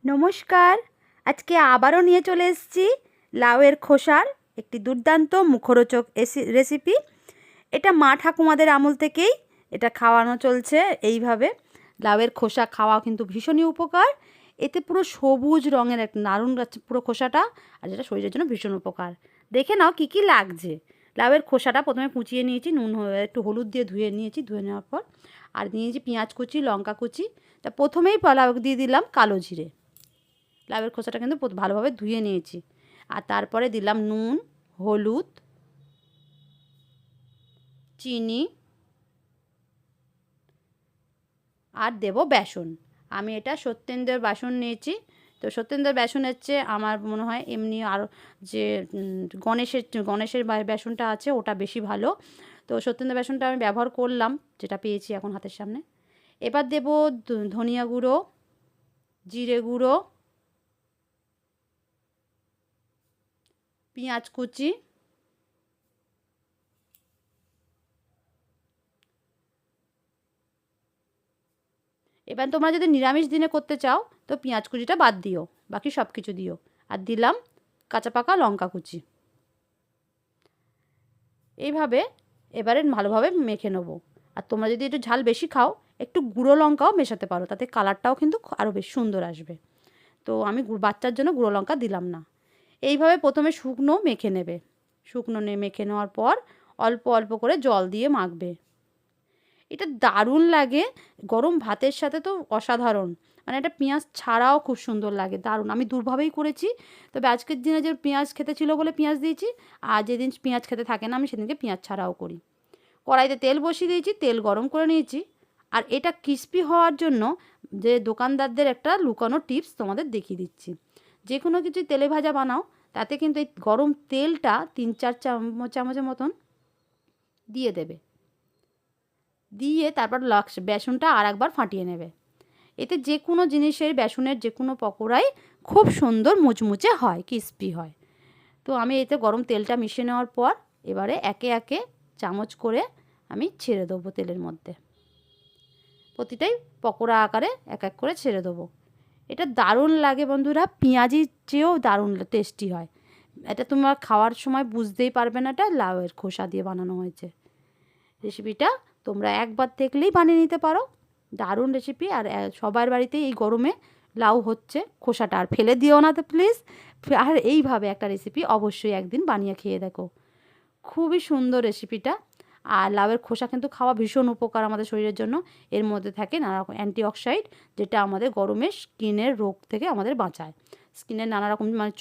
নমস্কার। আজকে আবারও নিয়ে চলে এসেছি লাউয়ের খোসার একটি দুর্দান্ত মুখরোচক রেসিপি। এটা মা ঠাকুমাদের আমল থেকেই এটা খাওয়ানো চলছে এইভাবে। লাউয়ের খোসা খাওয়া কিন্তু ভীষণই উপকার। এতে পুরো সবুজ রঙের একটা দারুণ পুরো খোসাটা, আর যেটা শরীরের জন্য ভীষণ উপকার। দেখে নাও কি কি লাগছে। লাউয়ের খোসাটা প্রথমে কুচিয়ে নিয়েছি, নুন একটু হলুদ দিয়ে ধুয়ে নিয়েছি, ধুয়ে নেওয়ার পর আর নিয়েছি পেঁয়াজ কুচি, লঙ্কা কুচি। তা প্রথমেই লাউ দিয়ে দিলাম কালো জিরে। লাউয়ের খোসাটা কিন্তু ভালোভাবে ধুয়ে নিয়েছি। আর তারপরে দিলাম নুন, হলুদ, চিনি আর দেব বেসন। আমি এটা সত্যেন্দ্রের বেসন নিয়েছি। তো সত্যেন্দ্রের বেসনের চেয়ে আমার মনে হয় এমনি আরও যে গণেশের বেসনটা আছে ওটা বেশি ভালো। তো সত্যেন্দ্রের বেসনটা আমি ব্যবহার করলাম, যেটা পেয়েছি এখন হাতের সামনে। এবার দেব ধনিয়া গুঁড়ো, জিরে গুঁড়ো, পেঁয়াজ কুচি, এবার তোমরা যদি নিরামিষ দিনে করতে চাও তো পেঁয়াজ কুচিটা বাদ দিও, বাকি সব কিছু দিও। আর দিলাম কাঁচা পাকা লঙ্কা কুচি। এইভাবে এবারে ভালোভাবে মেখে নেবো। আর তোমরা যদি একটু ঝাল বেশি খাও একটু গুঁড়ো লঙ্কাও মেশাতে পারো, তাতে কালারটাও কিন্তু আরও বেশ সুন্দর আসবে। তো আমি বাচ্চার জন্য গুঁড়ো লঙ্কা দিলাম না। এইভাবে প্রথমে শুকনো মেখে নেবে। শুকনো মেখে নেওয়ার পর অল্প অল্প করে জল দিয়ে মাখবে। এটা দারুণ লাগে গরম ভাতের সাথে, তো অসাধারণ। মানে এটা পেঁয়াজ ছাড়াও খুব সুন্দর লাগে, দারুণ। আমি দুভাবেই করেছি, তবে আজকের দিনে যে পেঁয়াজ খেতে ছিল বলে পেঁয়াজ দিয়েছি, আর যেদিন পেঁয়াজ খেতে থাকে না আমি সেদিনকে পেঁয়াজ ছাড়াও করি। কড়াইতে তেল বসিয়ে দিয়েছি, তেল গরম করে নিয়েছি। আর এটা ক্রিস্পি হওয়ার জন্য যে দোকানদারদের একটা লুকানো টিপস তোমাদের দেখিয়ে দিচ্ছি। যে কোনো কিছু তেলে ভাজা বানাও, তাতে কিন্তু এই গরম তেলটা 3-4 চামচের মতন দিয়ে দেবে। দিয়ে তারপর বেসনটা আর একবার ফাটিয়ে নেবে। এতে যে কোনো জিনিসের বেসনের যে কোনো পকোড়াই খুব সুন্দর মুচমুচে হয়, ক্রিস্পি হয়। তো আমি এতে গরম তেলটা মিশিয়ে নেওয়ার পর এবারে একে একে চামচ করে আমি ছেড়ে দেবো তেলের মধ্যে। প্রতিটাই পকোড়া আকারে এক এক করে ছেড়ে দেবো। এটা দারুণ লাগে বন্ধুরা, পেঁয়াজির চেয়েও দারুণ টেস্টি হয়। এটা তোমরা খাওয়ার সময় বুঝতেই পারবে না এটা লাউয়ের খোসা দিয়ে বানানো হয়েছে। রেসিপিটা তোমরা একবার দেখলেই বানিয়ে নিতে পারো, দারুণ রেসিপি। আর সবার বাড়িতেই এই গরমে লাউ হচ্ছে, খোসাটা আর ফেলে দিও না তো প্লিজ। আর এইভাবে একটা রেসিপি অবশ্যই একদিন বানিয়ে খেয়ে দেখো, খুবই সুন্দর রেসিপিটা। আর লাউয়ের খোসা কিন্তু খাওয়া ভীষণ উপকার আমাদের শরীরের জন্য। এর মধ্যে থাকে নানা রকম অ্যান্টিঅক্সিডেন্ট, যেটা আমাদের গরমে স্কিনের রোগ থেকে আমাদের বাঁচায়। স্কিনের নানা রকম মানে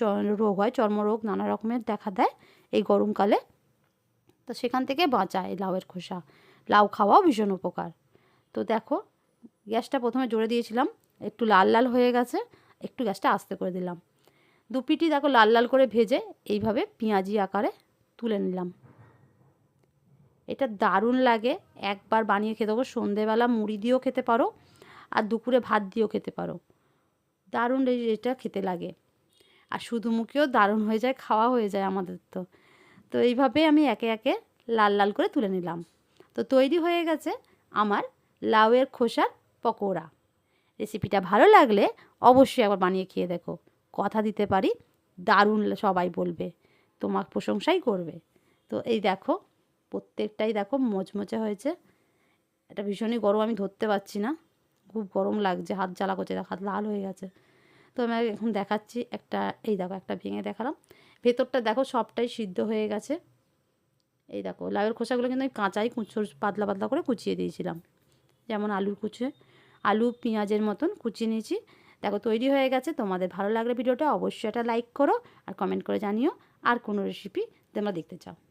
রোগ হয়, চর্মরোগ নানা রকমের দেখা দেয় এই গরমকালে, তো সেখান থেকে বাঁচায় লাউয়ের খোসা। লাউ খাওয়াও ভীষণ উপকার। তো দেখো, গ্যাসটা প্রথমে জোরে দিয়েছিলাম, একটু লাল লাল হয়ে গেছে, একটু গ্যাসটা আস্তে করে দিলাম। দুপিটি দেখো লাল লাল করে ভেজে এইভাবে পেঁয়াজি আকারে তুলে নিলাম। এটা দারুণ লাগে, একবার বানিয়ে খেতে দেবো। সন্ধেবেলা মুড়ি দিয়েও খেতে পারো, আর দুপুরে ভাত দিয়েও খেতে পারো। দারুণ এটা খেতে লাগে, আর শুধু মুখেও দারুণ হয়ে যায়, খাওয়া হয়ে যায় আমাদের। তো তো এইভাবে আমি একে একে লাল লাল করে তুলে নিলাম। তো তৈরি হয়ে গেছে আমার লাউয়ের খোসার পকোড়া। রেসিপিটা ভালো লাগলে অবশ্যই একবার বানিয়ে খেয়ে দেখো। কথা দিতে পারি দারুণ সবাই বলবে, তোমার প্রশংসাই করবে। তো এই দেখো, প্রত্যেকটাই দেখো মোচমোচে হয়েছে। এটা ভীষণই গরম, আমি ধরতে পারছি না, খুব গরম লাগছে, হাত জ্বালা করছে, হাত লাল হয়ে গেছে। তো আমি এখন দেখাচ্ছি একটা, এই দেখো একটা ভেঙে দেখালাম। ভেতরটা দেখো সবটাই সিদ্ধ হয়ে গেছে। এই দেখো লাউয়ের খোসাগুলো কিন্তু আমি কাঁচাই পাতলা পাতলা করে কুচিয়ে দিয়েছিলাম, যেমন আলুর কুচে আলু পেঁয়াজের মতন কুচিয়ে নিয়েছি। দেখো তৈরি হয়ে গেছে। তোমাদের ভালো লাগলে ভিডিওটা অবশ্যই একটা লাইক করো, আর কমেন্ট করে জানিও আর কোনো রেসিপি তোমরা দেখতে চাও।